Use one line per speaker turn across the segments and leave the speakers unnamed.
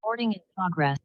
Recording in progress.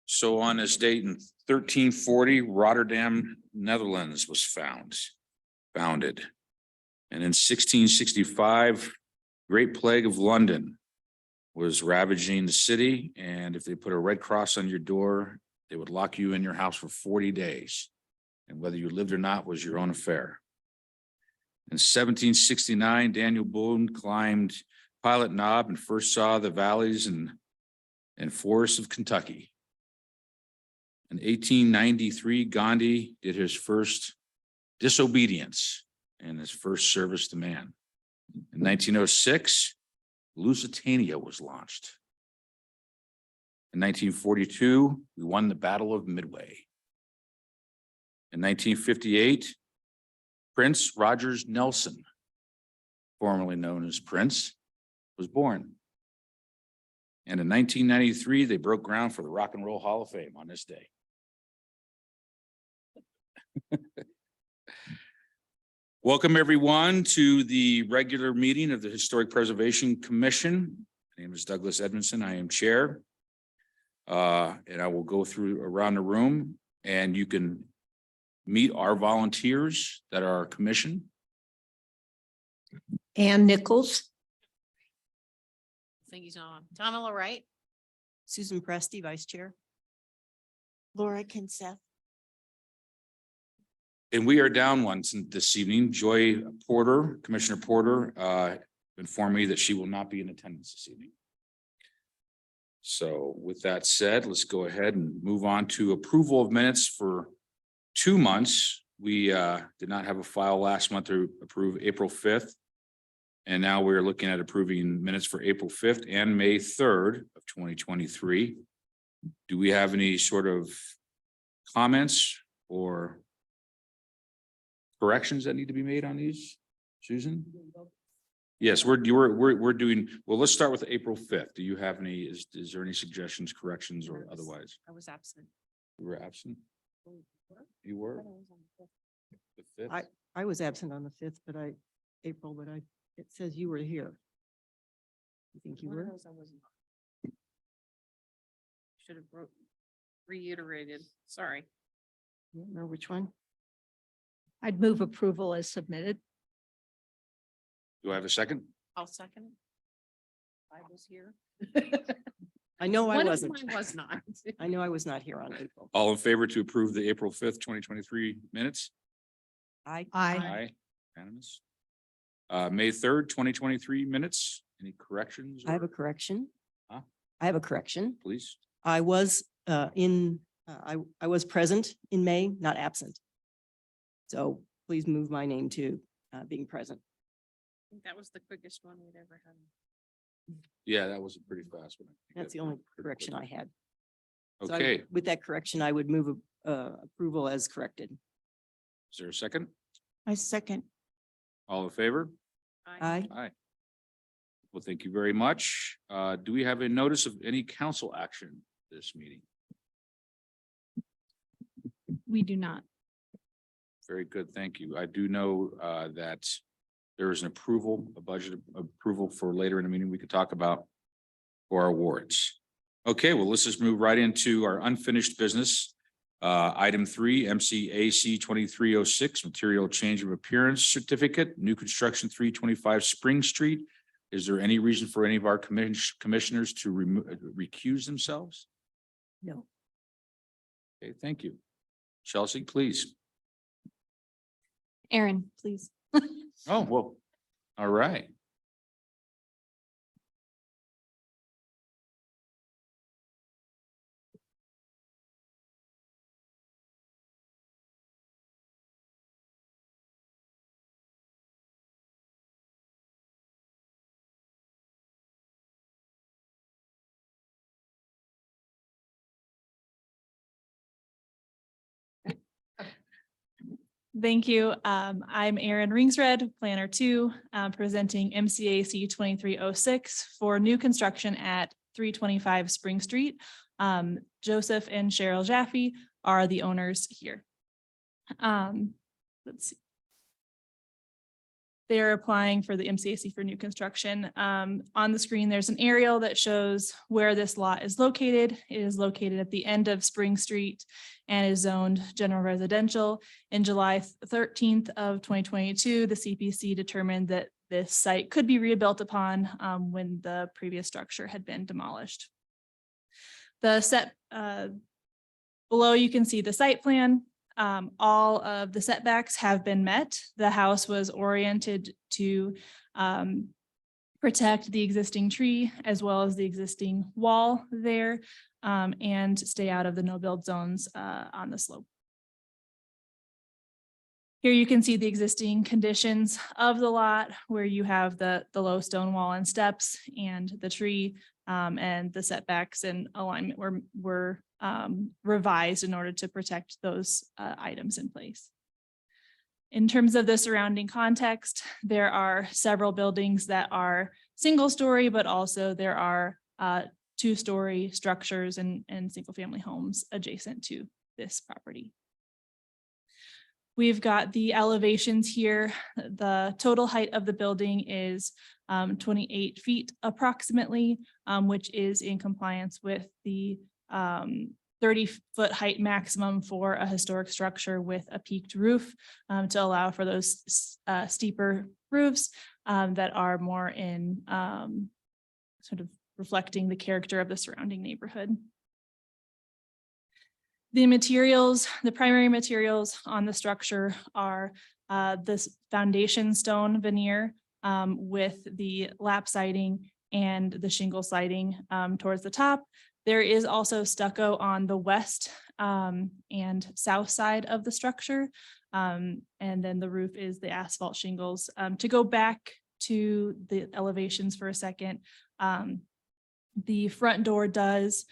So on this date in 1340, Rotterdam, Netherlands was founded. And in 1665, Great Plague of London was ravaging the city. And if they put a red cross on your door, they would lock you in your house for 40 days. And whether you lived or not was your own affair. In 1769, Daniel Boone climbed Pilot Knob and first saw the valleys and forests of Kentucky. In 1893, Gandhi did his first disobedience and his first service to man. In 1906, Lusitania was launched. In 1942, we won the Battle of Midway. In 1958, Prince Rogers Nelson, formerly known as Prince, was born. And in 1993, they broke ground for the Rock and Roll Hall of Fame on this day. Welcome, everyone, to the regular meeting of the Historic Preservation Commission. My name is Douglas Edmondson. I am chair. And I will go through around the room, and you can meet our volunteers that are our commission.
Ann Nichols.
I think he's on. Tamala Wright.
Susan Presti, Vice Chair.
Laura Kinseth.
And we are down one this evening. Joy Porter, Commissioner Porter, informed me that she will not be in attendance this evening. So with that said, let's go ahead and move on to approval of minutes for 2 months. We did not have a file last month to approve April 5th. And now we're looking at approving minutes for April 5th and May 3rd of 2023. Do we have any sort of comments or corrections that need to be made on these, Susan? Yes, we're doing, well, let's start with April 5th. Do you have any, is there any suggestions, corrections, or otherwise?
I was absent.
You were absent? You were? The 5th?
I was absent on the 5th, but April, but it says you were here. You think you
One of
were?
those I was not. Should have reiterated. Sorry.
You don't know which one?
I'd move approval as submitted.
Do I have a second?
I'll second. I was here.
I know I
One of
wasn't.
mine was not.
I know I was not here on April.
All in favor to approve the April 5th, 2023 minutes?
Aye.
Aye. Unanimous. May 3rd, 2023 minutes. Any corrections?
I have
or-
a correction.
Huh?
I have a correction.
Please.
I was I was present in May, not absent. So please move my name to being present.
I think that was the quickest one we'd ever had.
Yeah, that was a pretty fast one.
That's the only correction I had. So
Okay,
with that correction, I would move approval as corrected.
is there a second?
I second.
All in favor?
Aye.
Aye. Well, thank you very much. Do we have a notice of any council action this meeting?
We do not.
Very good, thank you. I do know that there is an approval, a budget approval for later in the meeting we could talk about for our awards. Okay, well, let's just move right into our unfinished business. Item 3, MCAC 2306, material change of appearance certificate, new construction 325 Spring Street. Is there any reason for any of our commissioners to recuse themselves?
No.
Okay, thank you. Chelsea, please.
Aaron, please.
Oh, well, all right.
Thank you. I'm Erin Ringsred, Planner 2, presenting MCAC 2306 for new construction at 325 Spring Street. Joseph and Cheryl Jaffe are the owners here. Let's see. They're applying for the MCAC for new construction. On the screen, there's an aerial that shows where this lot is located. It is located at the end of Spring Street and is zoned general residential. In July 13th of 2022, the CPC determined that this site could be rebuilt upon when the previous structure had been demolished. The set below, you can see the site plan. All of the setbacks have been met. The house was oriented to protect the existing tree as well as the existing wall there and stay out of the no build zones on the slope. Here you can see the existing conditions of the lot where you have the low stone wall and steps and the tree and the setbacks and alignment were revised in order to protect those items in place. In terms of the surrounding context, there are several buildings that are single story, but also there are 2-story structures and single family homes adjacent to this property. We've got the elevations here. The total height of the building is 28 feet approximately, which is in compliance with the 30-foot height maximum for a historic structure with a peaked roof to allow for those steeper roofs that are more in sort of reflecting the character of the surrounding neighborhood. The materials, the primary materials on the structure are this foundation stone veneer with the lap siding and the shingle siding towards the top. There is also stucco on the west and south side of the structure. And then the roof is the asphalt shingles. To go back to the elevations for a second, the front door does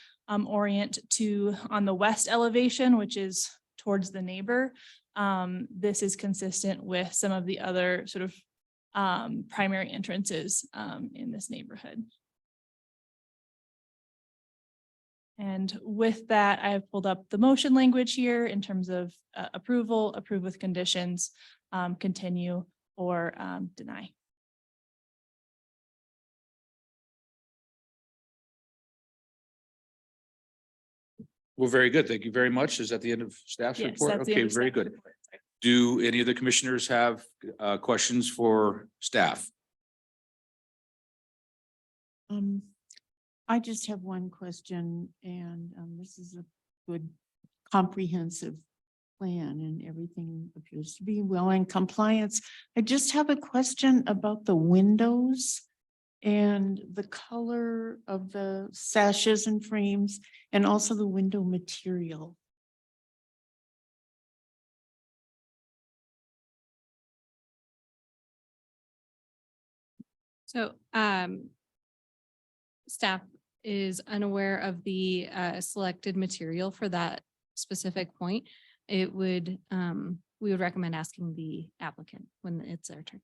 orient to on the west elevation, which is towards the neighbor. This is consistent with some of the other sort of primary entrances in this neighborhood. And with that, I have pulled up the motion language here in terms of approval, approve with conditions, continue, or deny.
Well, very good. Thank you very much. Is that the end of staff's
Yes,
report?
that's the
Okay,
end of
very
staff
good.
report.
Do any of the commissioners have questions for staff?
I just have one question, and this is a good comprehensive plan and everything appears to be well in compliance. I just have a question about the windows and the color of the sashes and frames and also the window material.
So staff is unaware of the selected material for that specific point. It would, we would recommend asking the applicant when it's their turn.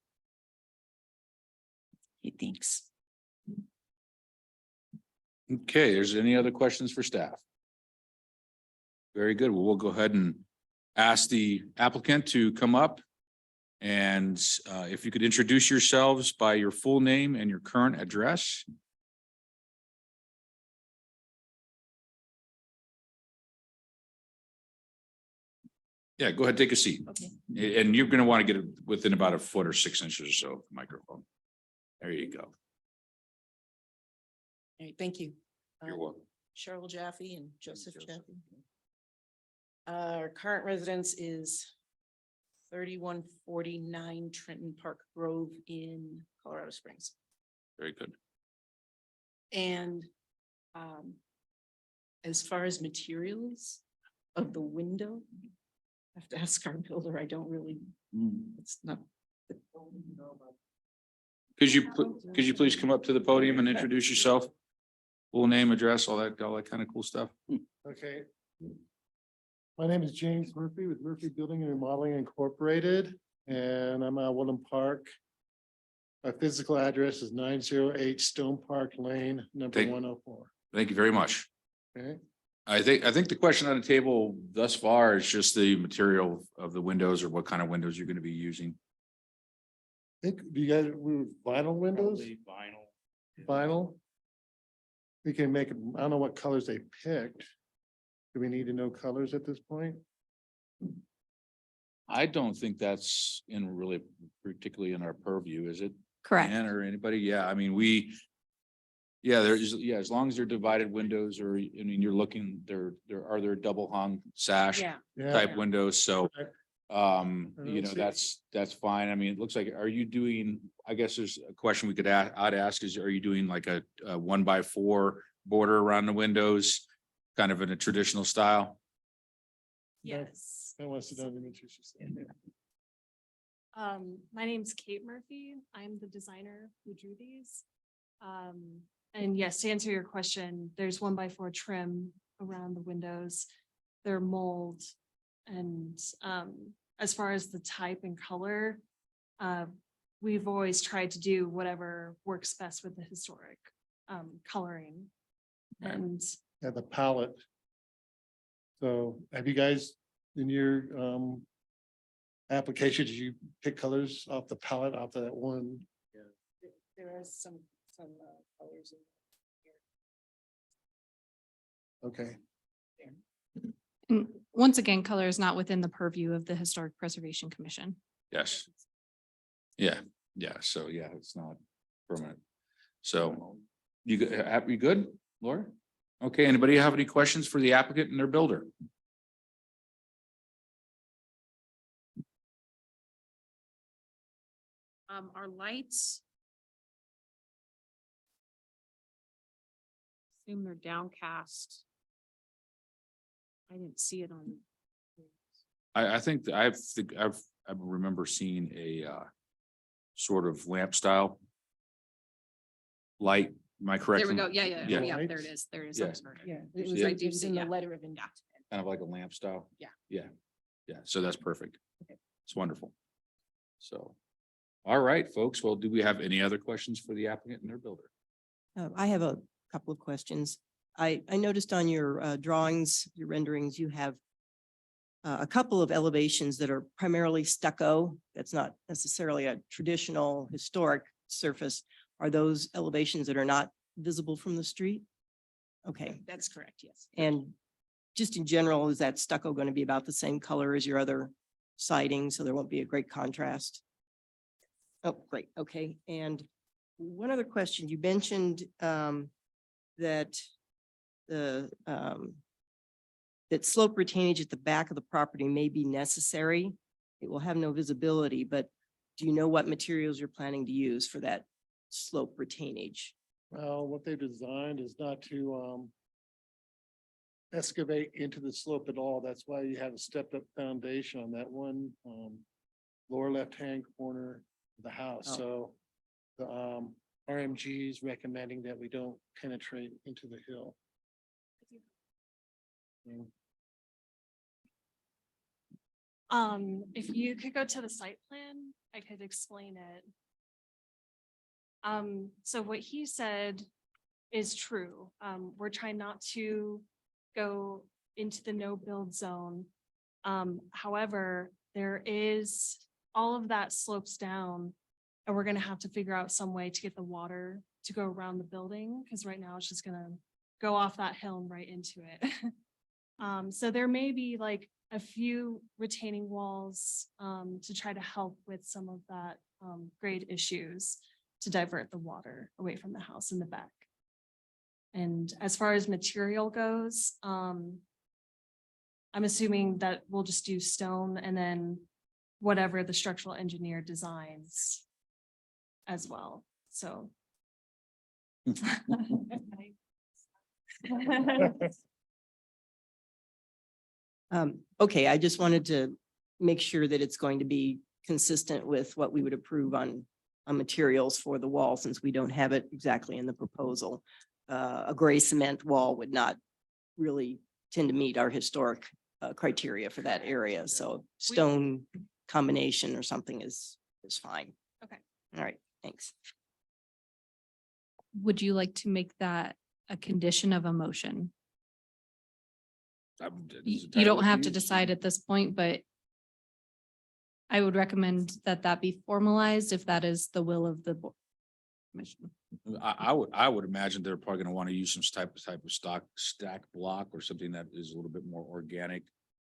Okay, thanks.
Okay, there's any other questions for staff? Very good. Well, we'll go ahead and ask the applicant to come up. And if you could introduce yourselves by your full name and your current address. Yeah, go ahead, take a seat.
Okay.
And you're going to want to get it within about a foot or 6 inches or so of the microphone. There you go.
All right, thank you.
You're welcome.
Cheryl Jaffe and Joseph Jaffe.
Our current residence is 3149 Trenton Park Grove in Colorado Springs.
Very good.
And as far as materials of the window, I have to ask our builder. I don't really, it's not.
Could you please come up to the podium and introduce yourself? Full name, address, all that kind of cool stuff.
Okay. My name is James Murphy with Murphy Building and Remodeling Incorporated, and I'm at Woodland Park. My physical address is 908 Stone Park Lane, number
Thank-
104.
Thank you very much.
Okay,
I think the question on the table thus far is just the material of the windows or what kind of windows you're going to be using.
do you guys, vinyl windows? Vinyl? We can make, I don't know what colors they picked. Do we need to know colors at this point?
I don't think that's really particularly in our purview, is it?
Correct.
Ann or anybody? Yeah, I mean, as long as they're divided windows or, I mean, you're looking, are there double hung sash
Yeah.
Yeah,
type windows? So,
Okay.
you know, that's fine. I mean, it looks like, are you doing, I guess there's a question we could I'd ask is, are you doing like a 1x4 border around the windows? Kind of in a traditional style?
Yes.
I want to sit down and introduce yourself.
My name's Kate Murphy. I'm the designer who drew these. And yes, to answer your question, there's 1x4 trim around the windows. They're mold. And as far as the type and color, we've always tried to do whatever works best with the historic coloring.
Right.
And
Yeah, the palette. So have you guys, in your application, did you pick colors off the palette off that one?
There is some colors in
Okay,
And once again, color is not within the purview of the Historic Preservation Commission.
Yes. Yeah, so yeah, it's not permanent. So you good, Laura? Okay, anybody have any questions for the applicant and their builder?
Our lights. Assume they're downcast. I didn't see it on.
I think I remember seeing a sort of lamp style light. Am I correct?
There we go.
Yeah.
Yeah,
Yeah.
there it is. There it is.
Yeah.
I'm sorry.
Yeah.
was-
I
it
do see
in the
yeah.
letter of intent.
Kind of like a lamp style?
Yeah.
Yeah, so that's perfect. It's wonderful. So, all right, folks. Well, do we have any other questions for the applicant and their builder?
I have a couple of questions. I noticed on your drawings, your renderings, you have a couple of elevations that are primarily stucco. That's not necessarily a traditional historic surface. Are those elevations that are not visible from the street? Okay,
That's correct. Yes.
and just in general, is that stucco going to be about the same color as your other siding, so there won't be a great contrast? Oh, great, okay. And one other question, you mentioned that the that slope retainage at the back of the property may be necessary. It will have no visibility, but do you know what materials you're planning to use for that slope retainage?
well, what they've designed is not to excavate into the slope at all. That's why you have a stepped up foundation on that one lower left-hand corner of the house.
Oh.
So the RMG is recommending that we don't penetrate into the hill.
If you could go to the site plan, I could explain it. So what he said is true. We're trying not to go into the no build zone. However, there is, all of that slopes down and we're gonna have to figure out some way to get the water to go around the building, because right now it's just gonna go off that hill and right into it. So there may be like a few retaining walls to try to help with some of that grade issues to divert the water away from the house in the back. And as far as material goes, I I'm assuming that we'll just do stone and then whatever the structural engineer designs as well, so.
Okay, I just wanted to make sure that it's going to be consistent with what we would approve on materials for the wall, since we don't have it exactly in the proposal. A gray cement wall would not really tend to meet our historic criteria for that area, so stone combination or something is fine.
Okay.
All right, thanks.
Would you like to make that a condition of a motion? You don't have to decide at this point, but I would recommend that that be formalized if that is the will of the commission.
I would imagine they're probably gonna want to use some type of stack block or something that is a little bit more organic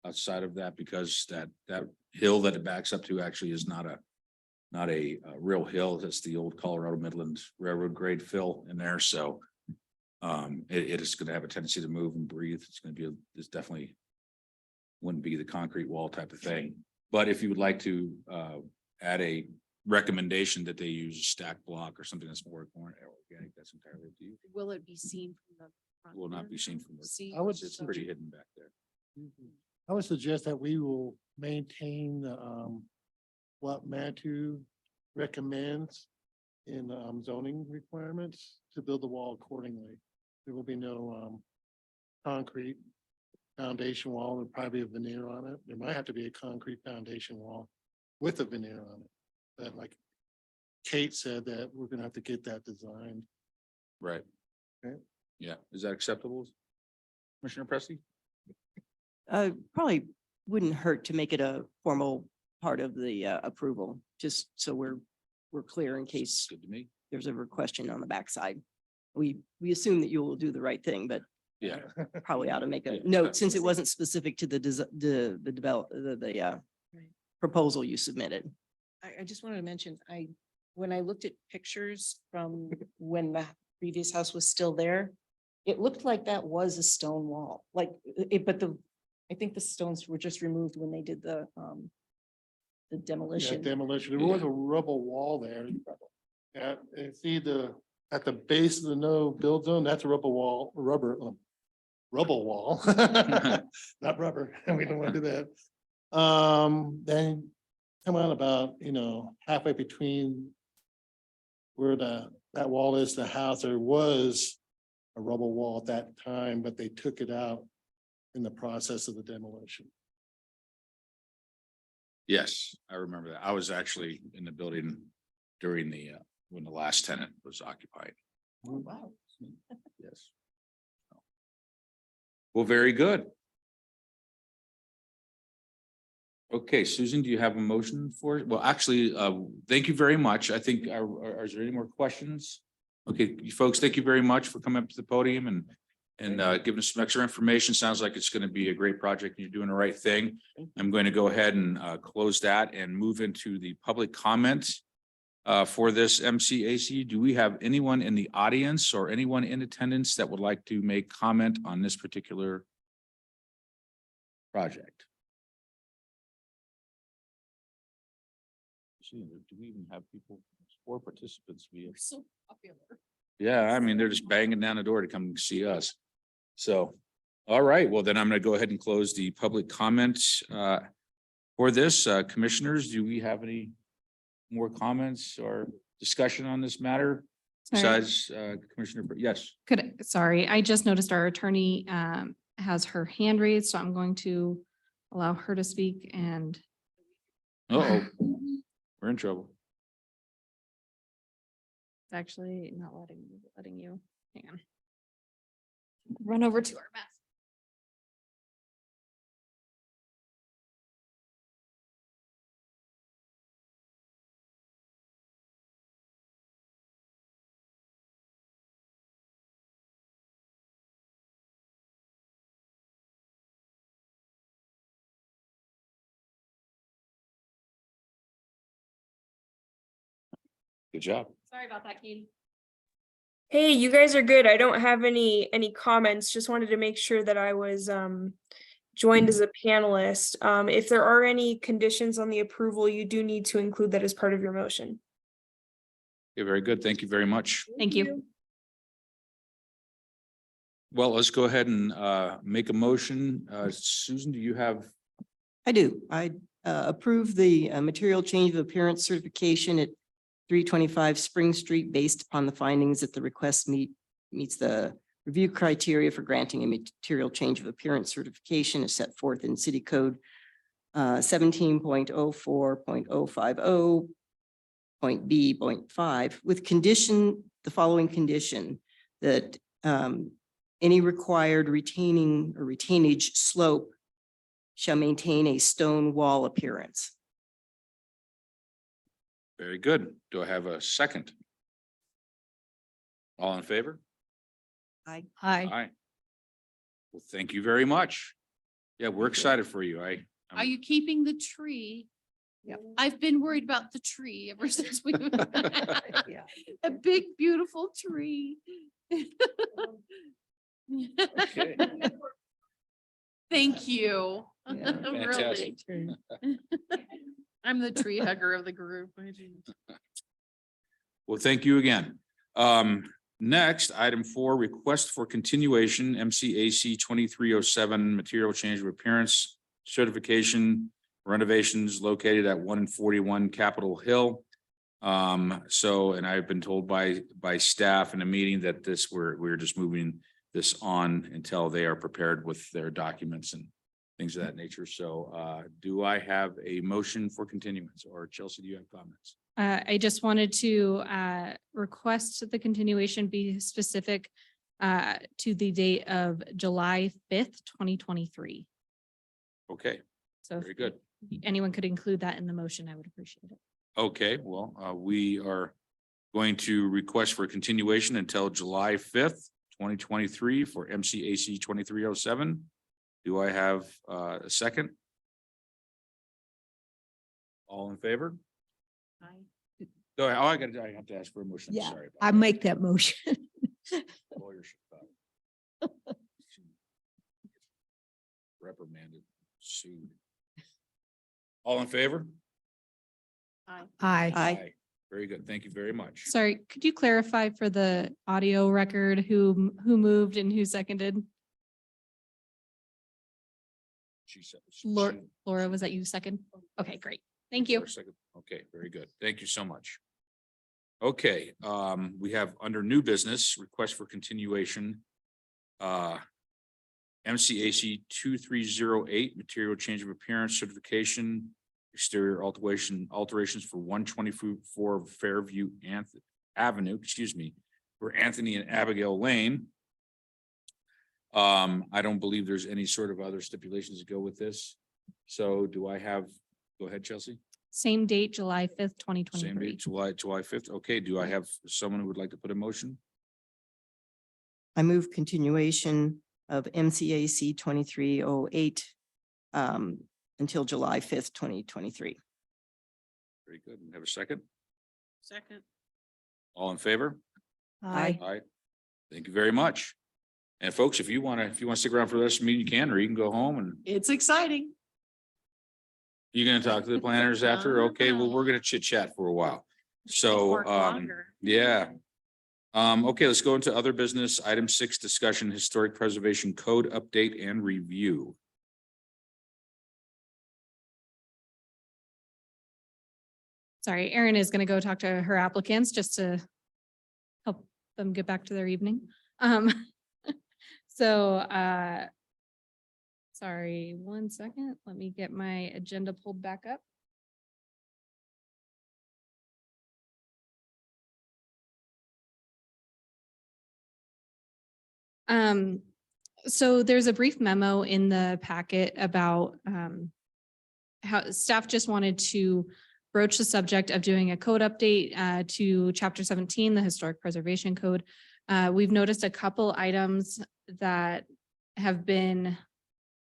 outside of that, because that hill that it backs up to actually is not a real hill. That's the old Colorado Midland Railroad grade fill in there. So it is gonna have a tendency to move and breathe. It's definitely wouldn't be the concrete wall type of thing. But if you would like to add a recommendation that they use a stack block or something that's more organic, that's entirely up to you.
Will it be seen from the front?
Will not be seen from the.
I would
It's pretty hidden back there.
I would suggest that we will maintain what Matu recommends in zoning requirements to build the wall accordingly. There will be no concrete foundation wall. There'll probably be a veneer on it. There might have to be a concrete foundation wall with a veneer on it. But like Kate said, that we're gonna have to get that designed.
Right.
Okay.
Yeah, is that acceptable? Commissioner Pressley?
Probably wouldn't hurt to make it a formal part of the approval, just so we're clear in case
Good to me.
there's ever a question on the backside. We assume that you will do the right thing, but
Yeah.
probably ought to make a
Yeah.
note since it wasn't specific to the proposal you submitted.
I just wanted to mention, when I looked at pictures from when the previous house was still there, it looked like that was a stone wall, like I think the stones were just removed when they did the
Yeah,
demolition.
demolition. There was a rubble wall there. Yeah, it's either at the base of the no build zone, that's a rubble wall, rubble wall. Not rubber, we don't want to do that. Then come on about, halfway between where that wall is, the house, there was a rubble wall at that time, but they took it out in the process of the demolition.
Yes, I remember that. I was actually in the building during when the last tenant was occupied.
Wow.
Yes. Well, very good. Okay, Susan, do you have a motion for it? Well, actually, thank you very much. I think, is there any more questions? Okay, you folks, thank you very much for coming up to the podium and giving us some extra information. Sounds like it's going to be a great project. You're doing the right thing. I'm going to go ahead and close that and move into the public comment for this MCAC. Do we have anyone in the audience or anyone in attendance that would like to make comment on this particular project? Do we even have people, 4 participants?
So popular.
Yeah, I mean, they're just banging down the door to come see us. So, all right, well, then I'm going to go ahead and close the public comments for this. Commissioners, do we have any more comments or discussion on this matter?
Sorry.
Besides Commissioner, yes.
Sorry, I just noticed our attorney has her hand raised, so I'm going to allow her to speak and.
Uh-oh, we're in trouble.
It's actually not letting you, hang on. Run over to our mess.
Good job.
Sorry about that, Katie.
Hey, you guys are good. I don't have any comments. Just wanted to make sure that I was joined as a panelist. If there are any conditions on the approval, you do need to include that as part of your motion.
Okay, very good. Thank you very much.
Thank you.
Well, let's go ahead and make a motion. Susan, do you have?
I do. I approve the material change of appearance certification at 325 Spring Street based upon the findings that the request meets the review criteria for granting a material change of appearance certification as set forth in City Code 17.04.050.B.5 with the following condition that any required retaining or retainage slope shall maintain a stone wall appearance.
Very good. Do I have a second? All in favor?
Aye.
Aye. Well, thank you very much. Yeah, we're excited for you.
Are you keeping the tree?
Yep.
I've been worried about the tree ever since we.
Yeah.
A big, beautiful tree.
Okay.
Thank you.
Yeah.
Really. I'm the tree hugger of the group.
Well, thank you again. Next, item 4, request for continuation, MCAC 2307, material change of appearance certification renovations located at 141 Capitol Hill. And I've been told by staff in a meeting that we're just moving this on until they are prepared with their documents and things of that nature. So do I have a motion for continuance, or Chelsea, do you have comments?
I just wanted to request that the continuation be specific to the date of July 5th, 2023.
Okay,
So
very good.
if anyone could include that in the motion, I would appreciate it.
Okay, well, we are going to request for a continuation until July 5th, 2023 for MCAC 2307. Do I have a second? All in favor? Go ahead. I have to ask for a motion.
Yeah,
Sorry. about
I
that.
make that motion.
Lawyer should, reprimanded, sued. All in favor?
Aye.
Aye.
Very good. Thank you very much.
Sorry, could you clarify for the audio record who moved and who seconded?
She said.
Laura, was that you second? Okay, great. Thank you.
Okay, very good. Thank you so much. Okay, we have under new business, request for continuation. MCAC 2308, material change of appearance certification, exterior alterations for 124 Fairview Avenue, for Anthony and Abigail Lane. I don't believe there's any sort of other stipulations to go with this. So do I have, go ahead, Chelsea.
Same date, July 5th,
Same
2023.
date, July 5th. Okay, do I have someone who would like to put a motion?
I move continuation of MCAC 2308 until July 5th, 2023.
Very good. Have a second?
Second.
All in favor?
Aye.
Aye. Thank you very much. And folks, if you want to stick around for the rest of the meeting, you can, or you can go home and
It's exciting.
you're going to talk to the planners after. Okay, well, we're going to chit chat for a while. So,
Work longer.
yeah. Okay, let's go into other business. Item 6, discussion, historic preservation code update and review.
Sorry, Erin is going to go talk to her applicants just to help them get back to their evening. So, sorry, 1 second. Let me get my agenda pulled back up. So there's a brief memo in the packet about how staff just wanted to broach the subject of doing a code update to Chapter 17, the Historic Preservation Code. We've noticed a couple items that have been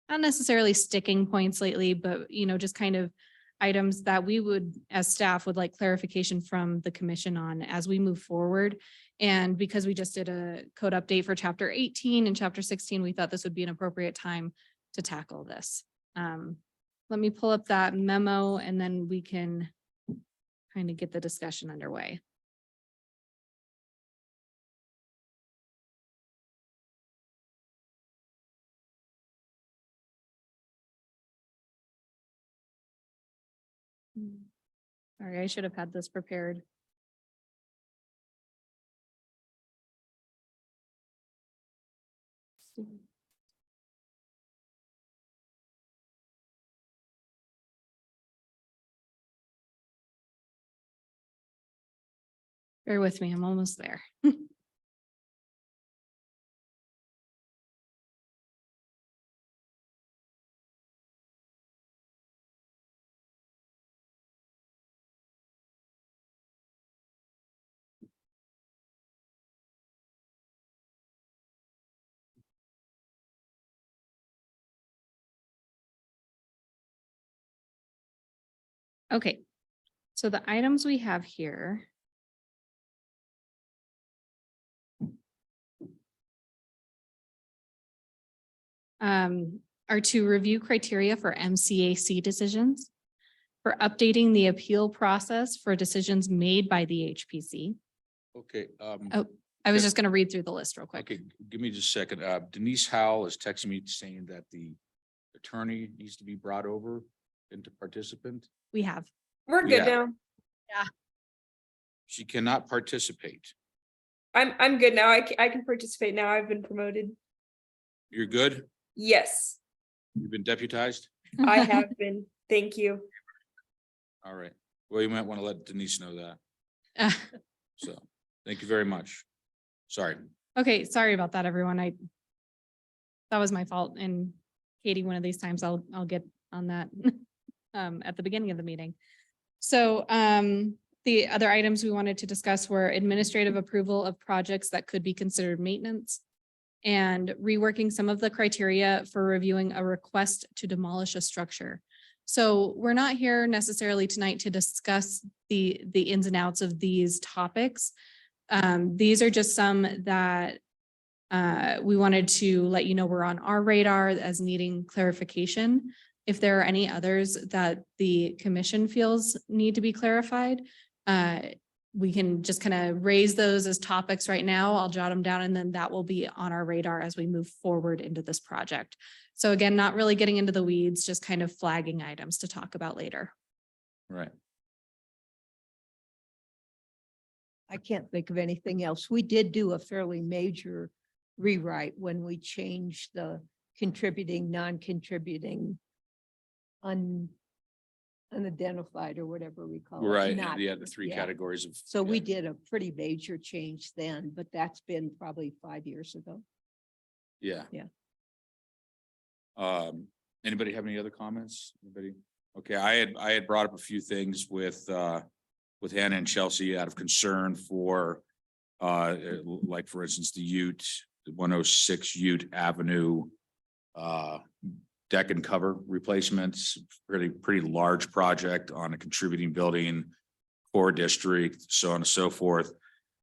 not necessarily sticking points lately, but just kind of items that we would, as staff, would like clarification from the commission on as we move forward. And because we just did a code update for Chapter 18 and Chapter 16, we thought this would be an appropriate time tackle this. Let me pull up that memo and then we can kind of get the discussion underway. Sorry, I should have had this prepared. Bear with me, I'm almost there. Okay, so the items we have here. Are to review criteria for MCAC decisions, for updating the appeal process for decisions made by the HPC.
Okay.
Oh, I was just going to read through the list real quick.
Okay, give me just a second. Denise Howell is texting me saying that the attorney needs to be brought over into participant.
We have.
We're good
Yeah.
now.
She cannot participate.
I'm good now. I can participate now. I've been promoted.
You're good?
Yes,
You've been deputized?
I have been. Thank you.
All right. Well, you might want to let Denise know that. So, thank you very much. Sorry.
Okay, sorry about that, everyone. That was my fault. And Katie, one of these times I'll get on that at the beginning of the meeting. So the other items we wanted to discuss were administrative approval of projects that could be considered maintenance and reworking some of the criteria for reviewing a request to demolish a structure. So we're not here necessarily tonight to discuss the ins and outs of these topics. These are just some that we wanted to let you know we're on our radar as needing clarification. If there are any others that the commission feels need to be clarified, we can just kind of raise those as topics right now. I'll jot them down and then that will be on our radar as we move forward into this project. So again, not really getting into the weeds, just kind of flagging items to talk about later.
Right.
I can't think of anything else. We did do a fairly major rewrite when we changed the contributing, non-contributing, unidentified or whatever we call it.
Right.
not-
Yeah, the three
yeah.
categories of.
So we
yeah.
did a pretty major change then, but that's been probably 5 years ago.
Yeah.
Yeah.
Anybody have any other comments? Anybody? Okay, I had brought up a few things with Hannah and Chelsea out of concern for like, for instance, the Ute, the 106 Ute Avenue deck and cover replacements, pretty large project on a contributing building, core district, so on and so forth.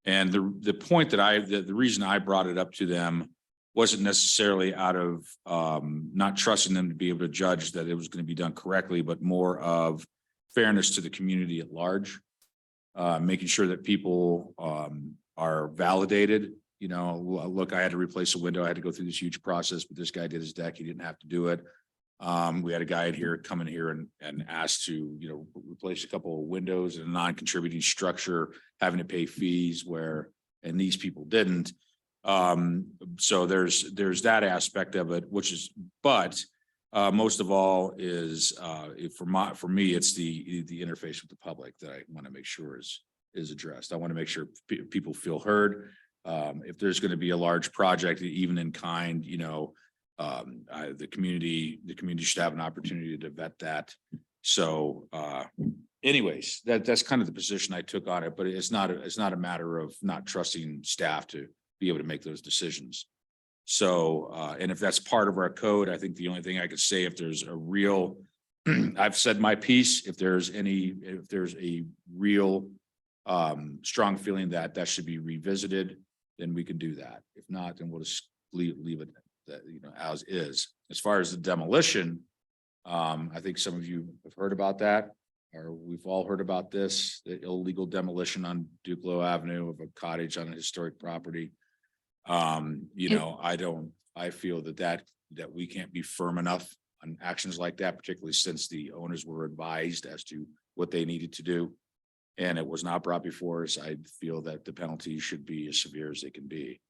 And the point that the reason I brought it up to them wasn't necessarily out of not trusting them to be able to judge that it was going to be done correctly, but more of fairness to the community at large, making sure that people are validated. You know, look, I had to replace a window. I had to go through this huge process, but this guy did his deck. He didn't have to do it. We had a guy in here come in here and ask to, you know, replace a couple of windows in a non-contributing structure, having to pay fees and these people didn't. So there's that aspect of it, but most of all is for me, it's the interface with the public that I want to make sure is addressed. I want to make sure people feel heard. If there's going to be a large project, even in kind, you know, the community should have an opportunity to vet that. So anyways, that's kind of the position I took on it, but it's not a matter of not trusting staff to be able to make those decisions. So, and if that's part of our code, I think the only thing I could say, if there's a real, I've said my piece, if there's a real strong feeling that should be revisited, then we can do that. If not, then we'll just leave it that, you know, as is. As far as the demolition, I think some of you have heard about that, or we've all heard about this, the illegal demolition on Duclos Avenue of a cottage on a historic property. You know, I feel that we can't be firm enough on actions like that, particularly since the owners were advised as to what they needed to do. And it was not brought before us. I feel that the penalty should be as severe as they can be.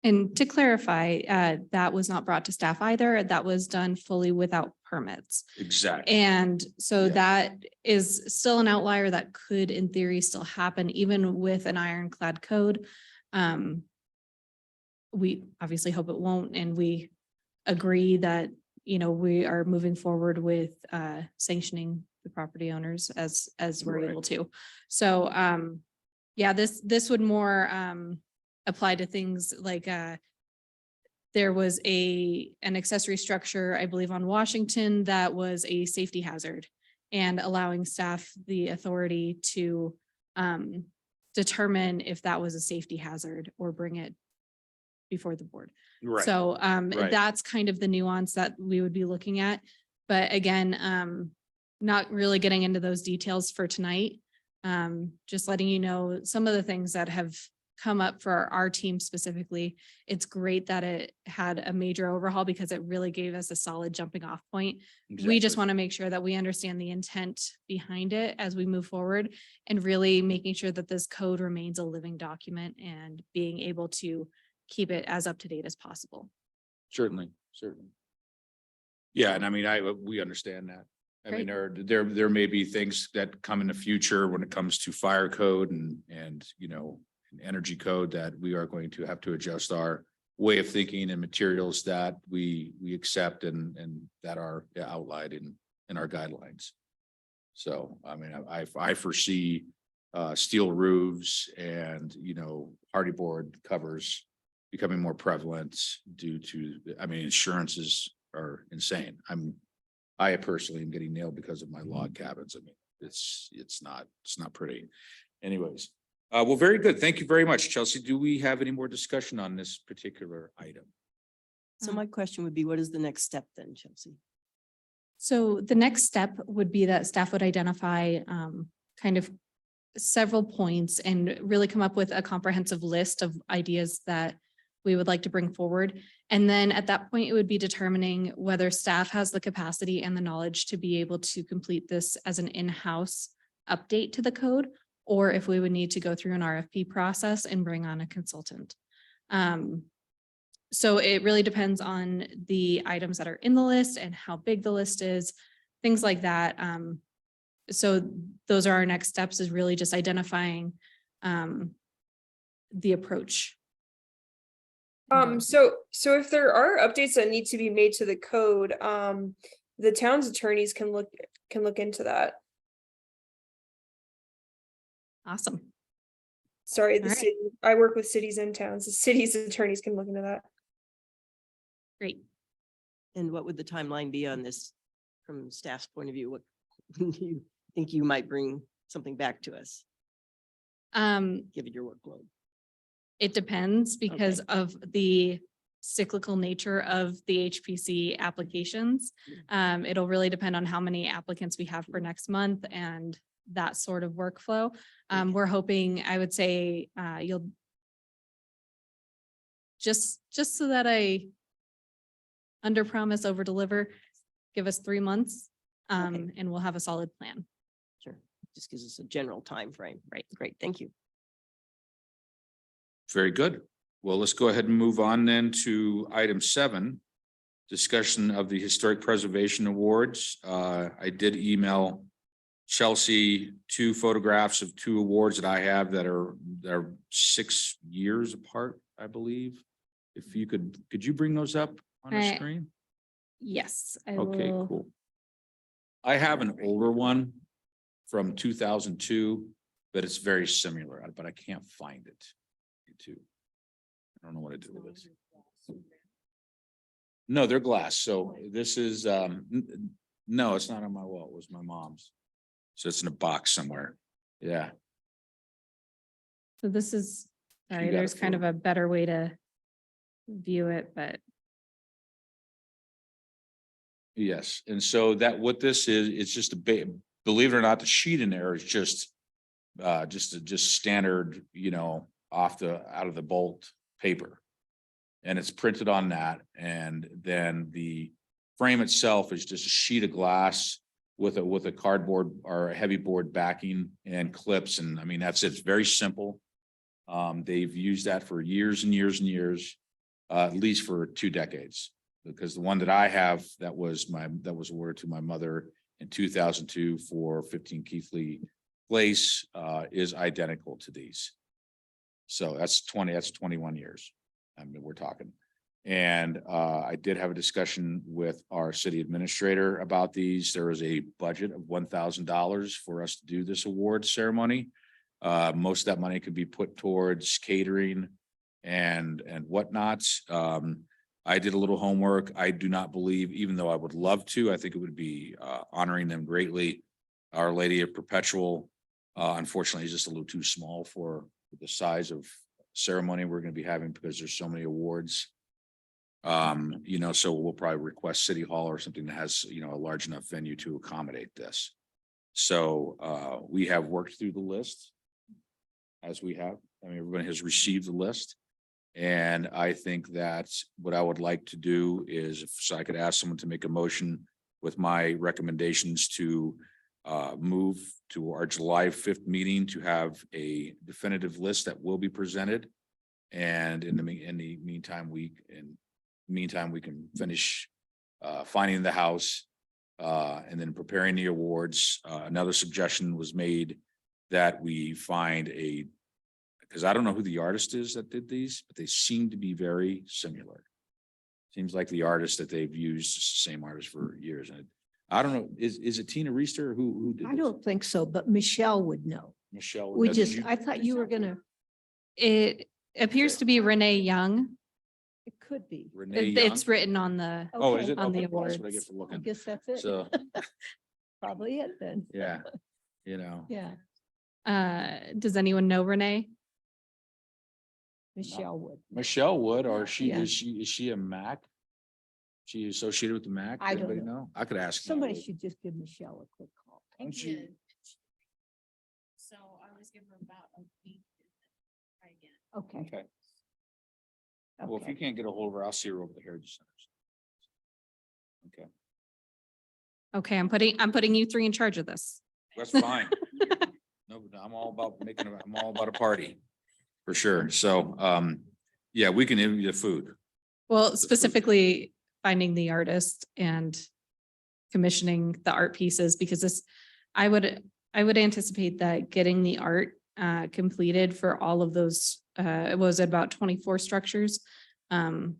And to clarify, that was not brought to staff either. That was done fully without permits.
Exactly.
And so
Yeah.
that is still an outlier that could in theory still happen even with an ironclad code. We obviously hope it won't, and we agree that, you know, we are moving forward with sanctioning the property owners as we're
Right.
able to. So yeah, this would more apply to things like there was an accessory structure, I believe on Washington, that was a safety hazard, and allowing staff the authority to determine if that was a safety hazard or bring it before the board.
Right.
So
Right.
that's kind of the nuance that we would be looking at. But again, not really getting into those details for tonight. Just letting you know some of the things that have come up for our team specifically. It's great that it had a major overhaul because it really gave us a solid jumping off point. We just
Exactly.
want to make sure that we understand the intent behind it as we move forward, and really making sure that this code remains a living document and being able to keep it as up to date as possible.
Certainly. Yeah, and I mean, we understand that. I mean,
Great.
there may be things that come in the future when it comes to fire code and, you know, energy code that we are going to have to adjust our way of thinking and materials that we accept and that are outlined in our guidelines. So, I mean, I foresee steel roofs and, you know, hardy board covers becoming more prevalent due to, I mean, insurances are insane. I personally am getting nailed because of my log cabins. I mean, it's not pretty. Anyways, well, very good. Thank you very much, Chelsea. Do we have any more discussion on this particular item?
So my question would be, what is the next step then, Chelsea?
So the next step would be that staff would identify kind of several points and really come up with a comprehensive list of ideas that we would like to bring forward. And then at that point, it would be determining whether staff has the capacity and the knowledge to be able to complete this as an in-house update to the code, or if we would need to go through an RFP process and bring on a consultant. So it really depends on the items that are in the list and how big the list is, things like that. So those are our next steps, is really just identifying the approach.
So if there are updates that need to be made to the code, the town's attorneys can look into that.
Awesome.
Sorry,
All right.
city, I work with cities and towns. The city's attorneys can look into that.
Great.
And what would the timeline be on this from staff's point of view? What do you think you might bring something back to us, given your workload?
It depends because of the cyclical nature of the HPC applications. It'll really depend on how many applicants we have for next month and that sort of workflow. We're hoping, I would say, you'll just so that I under promise, over deliver, give us 3 months, and we'll have a solid plan.
Sure. Just gives us a general time frame.
Right.
Great. Thank you.
Very good. Well, let's go ahead and move on then to item 7, discussion of the Historic Preservation Awards. I did email Chelsea 2 photographs of 2 awards that I have that are 6 years apart, I believe. If you could you bring those up on the screen?
Yes, I
Okay,
will.
cool. I have an older one from 2002, but it's very similar, but I can't find it. I don't know what to do with it. No, they're glass. So this is, no, it's not on my wall. It was my mom's. So it's in a box somewhere. Yeah.
So this is, sorry,
got it
there's kind
for-
of a better way to view it, but
Yes, and so that what this is, it's just believe it or not, the sheet in there is just standard, out of the bolt paper. And it's printed on that, and then the frame itself is just a sheet of glass with a cardboard or a heavy board backing and clips, and I mean, that's it. It's very simple. They've used that for years and years and years, at least for 2 decades. Because the one that I have, that was awarded to my mother in 2002 for 15 Keithley Place, is identical to these. So that's 21 years. I mean, we're talking. And I did have a discussion with our city administrator about these. There was a budget of $1,000 for us to do this award ceremony. Most of that money could be put towards catering and whatnot. I did a little homework. I do not believe, even though I would love to, I think it would be honoring them greatly. Our Lady of Perpetual, unfortunately, is just a little too small for the size of ceremony we're going to be having, because there's so many awards. So we'll probably request City Hall or something that has, a large enough venue to accommodate this. So we have worked through the list, as we have. I mean, everybody has received the list. And I think that what I would like to do is, so I could ask someone to make a motion with my recommendations to move to our July 5th meeting to have a definitive list that will be presented. And in the meantime, we can finish finding the house and then preparing the awards. Another suggestion was made that we find because I don't know who the artist is that did these, but they seem to be very similar. Seems like the artist that they've used is the same artist for years. And I don't know, is it Tina Reister who did
I
this?
don't think so, but Michelle would know.
Michelle.
We
did you-
I thought you were gonna,
It appears to be Renee Young.
it could be.
Renee Young?
It's written on the,
Oh, is
Okay,
it?
on the
Okay, well, that's what I get
awards.
for
I
looking.
guess that's it.
So,
Probably it then.
yeah,
Yeah,
does anyone know Renee?
Michelle would.
Michelle would, or
Yeah.
is she a MAC? She associated with the MAC?
I don't
Anybody
know.
I could ask.
Somebody should just give Michelle a quick call.
Don't you-
So I always give her about a week. Try again.
Okay.
Okay, well, if you
Okay.
can't get a hold of her, I'll see her over the Heritage Center. Okay,
Okay, I'm putting you 3 in charge of this.
that's fine. No, but I'm all about I'm all about a party, for sure. So, yeah, we can interview the food.
Well, specifically finding the artist and commissioning the art pieces, because I would anticipate that getting the art completed for all of those, was it about 24 structures?
Well-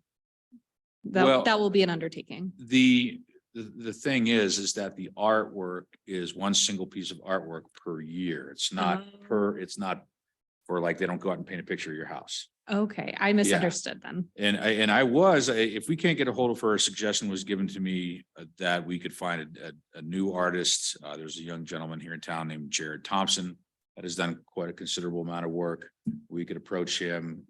That will be an undertaking.
The thing is that the artwork is one single piece of artwork per year. It's not it's not for like, they don't go out and paint a picture of your house.
Okay, I misunderstood then.
And if we can't get a hold of her, a suggestion was given to me that we could find a new artist. There's a young gentleman here in town named Jared Thompson that has done quite a considerable amount of work. We could approach him,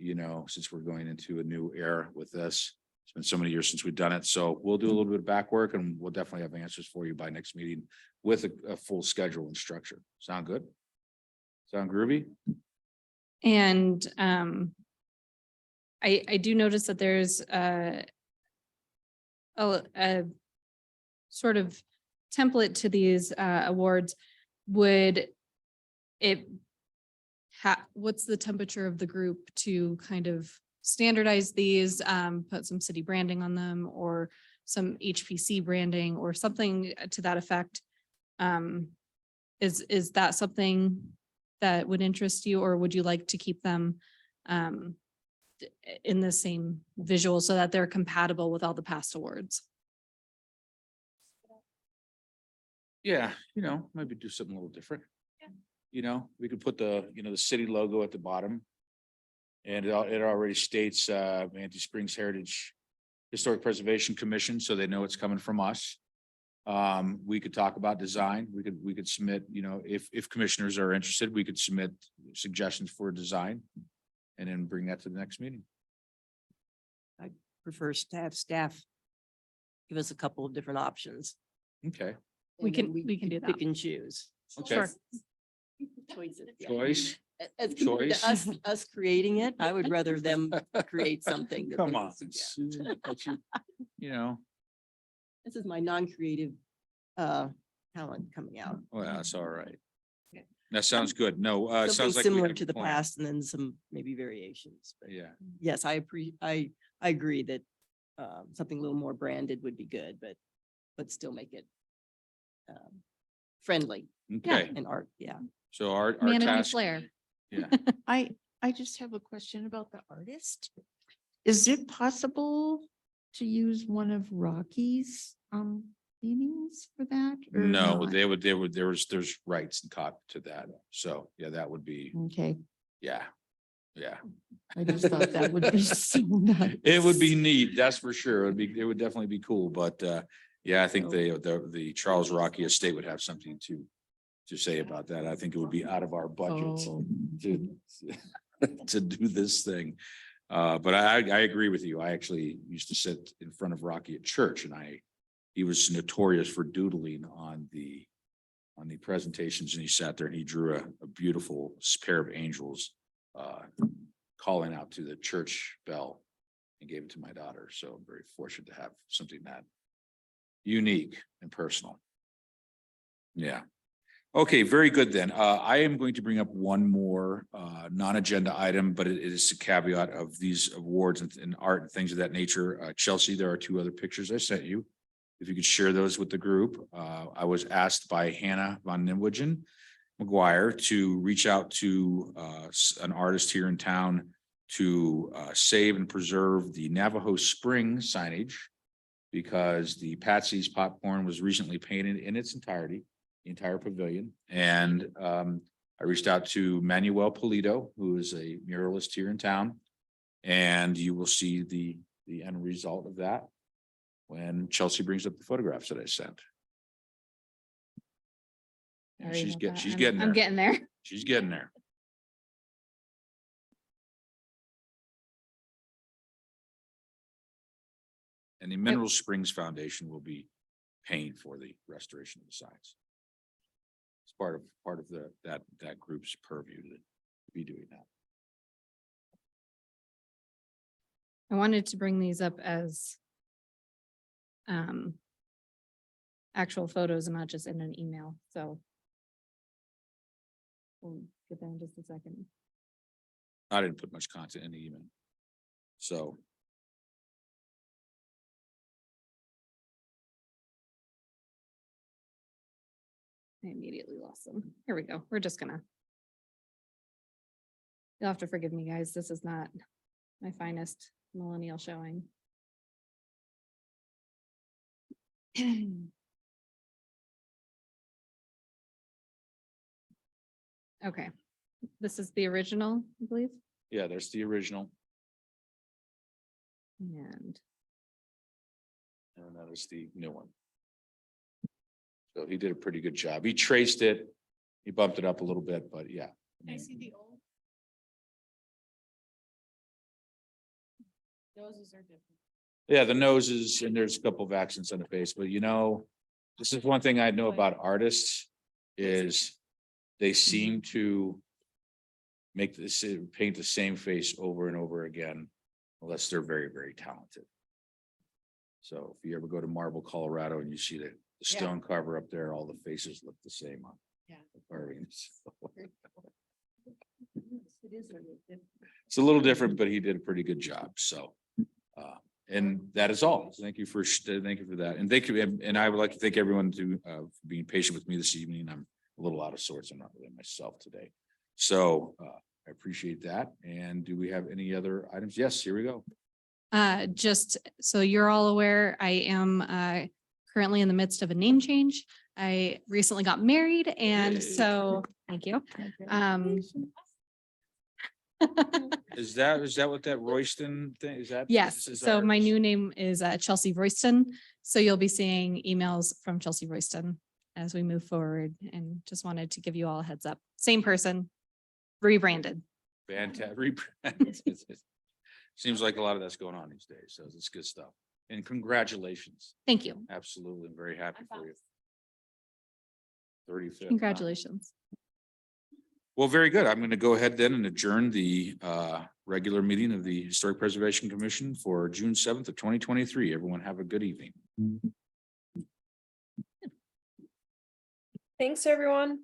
since we're going into a new era with this. It's been so many years since we've done it. So we'll do a little bit of back work, and we'll definitely have answers for you by next meeting with a full schedule and structure. Sound good? Sound groovy?
And I do notice that there's a sort of template to these awards. Would it what's the temperature of the group to kind of standardize these, put some city branding on them, or some HPC branding or something to that effect? Is that something that would interest you, or would you like to keep them in the same visual so that they're compatible with all the past awards?
Yeah, maybe do something a little different. We could put the city logo at the bottom. And it already states Manatee Springs Heritage Historic Preservation Commission, so they know it's coming from us. We could talk about design. We could submit, if commissioners are interested, we could submit suggestions for a design and then bring that to the next meeting.
Prefers to have staff give us a couple of different options.
Okay,
We
and then
can- we can do that.
Pick and choose.
okay.
Sure.
Choices. yeah.
Choice,
As compared to
Choice.
us creating it, I would rather them create something. that
come
they
on.
suggest.
But you know,
This is my non-creative talent coming out.
well, that's all right. That sounds good. No, it
Something
sounds like. we
similar
have
to
a
the
plan.
past and then some maybe variations. But
Yeah,
yes, I agree that something a little more branded would be good, but still make it friendly
okay.
and art, yeah.
So our
Mannequin
task,
flair.
yeah,
I just have a question about the artist. Is it possible to use one of Rocky's paintings for that? or
no,
not?
there's rights and copy to that. So, yeah, that would be,
Okay,
yeah, yeah.
I just thought that would be so nice.
It would be neat, that's for sure. It would definitely be cool, but yeah, I think the Charles Rocky Estate would have something to say about that. I think it would be out of our budget
Oh.
to do this thing. But I agree with you. I actually used to sit in front of Rocky at church and he was notorious for doodling on the presentations, and he sat there and he drew a beautiful pair of angels calling out to the church bell and gave it to my daughter. So I'm very fortunate to have something that unique and personal. Yeah. Okay, very good then. I am going to bring up one more non-agenda item, but it is a caveat of these awards and art and things of that nature. Chelsea, there are 2 other pictures I sent you. If you could share those with the group. I was asked by Hannah von Nimwegen McGuire to reach out to an artist here in town to save and preserve the Navajo Spring signage, because the Patsy's Popcorn was recently painted in its entirety, the entire pavilion. And I reached out to Manuel Polito, who is a muralist here in town. And you will see the end result of that when Chelsea brings up the photographs that I sent. And
Sorry
she's
about that.
she's
I'm-
getting there.
I'm getting there.
She's getting there. And the Mineral Springs Foundation will be paying for the restoration of the signs. It's part of that group's purview to be doing that.
I wanted to bring these up as actual photos and not just in an email, so we'll get that in just a second.
I didn't put much content in the email. So.
I immediately lost them. Here we go. We're just gonna. You'll have to forgive me, guys. This is not my finest millennial showing. Okay, this is the original, I believe,
Yeah, there's the original,
and
and that is the new one. So he did a pretty good job. He traced it. He bumped it up a little bit, but yeah.
I see the old. Noses are different.
Yeah, the noses, and there's a couple of accents on the face, but this is one thing I know about artists is they seem to paint the same face over and over again, unless they're very, very talented. So if you ever go to Marble, Colorado, and you see the stone carver up there, all the faces look the same on the carvings. It's a little different, but he did a pretty good job. So, and that is all. Thank you for that. And thank you. And I would like to thank everyone for being patient with me this evening. I'm a little out of sorts. I'm not really myself today. So, I appreciate that. And do we have any other items? Yes, here we go.
just so you're all aware, I am currently in the midst of a name change. I recently got married, and
Yay.
so, thank you.
Is that what that Royston thing is that?
Yes,
is
so my
ours?
new name is Chelsea Royston. So you'll be seeing emails from Chelsea Royston as we move forward, and just wanted to give you all a heads up. Same person, rebranded.
Fantastic. Seems like a lot of that's going on these days, so it's good stuff. And congratulations.
Thank you.
Absolutely. I'm very happy for you. 35th.
Congratulations.
Well, very good. I'm going to go ahead then and adjourn the regular meeting of the Historic Preservation Commission for June 7th of 2023. Everyone have a good evening.
Thanks, everyone.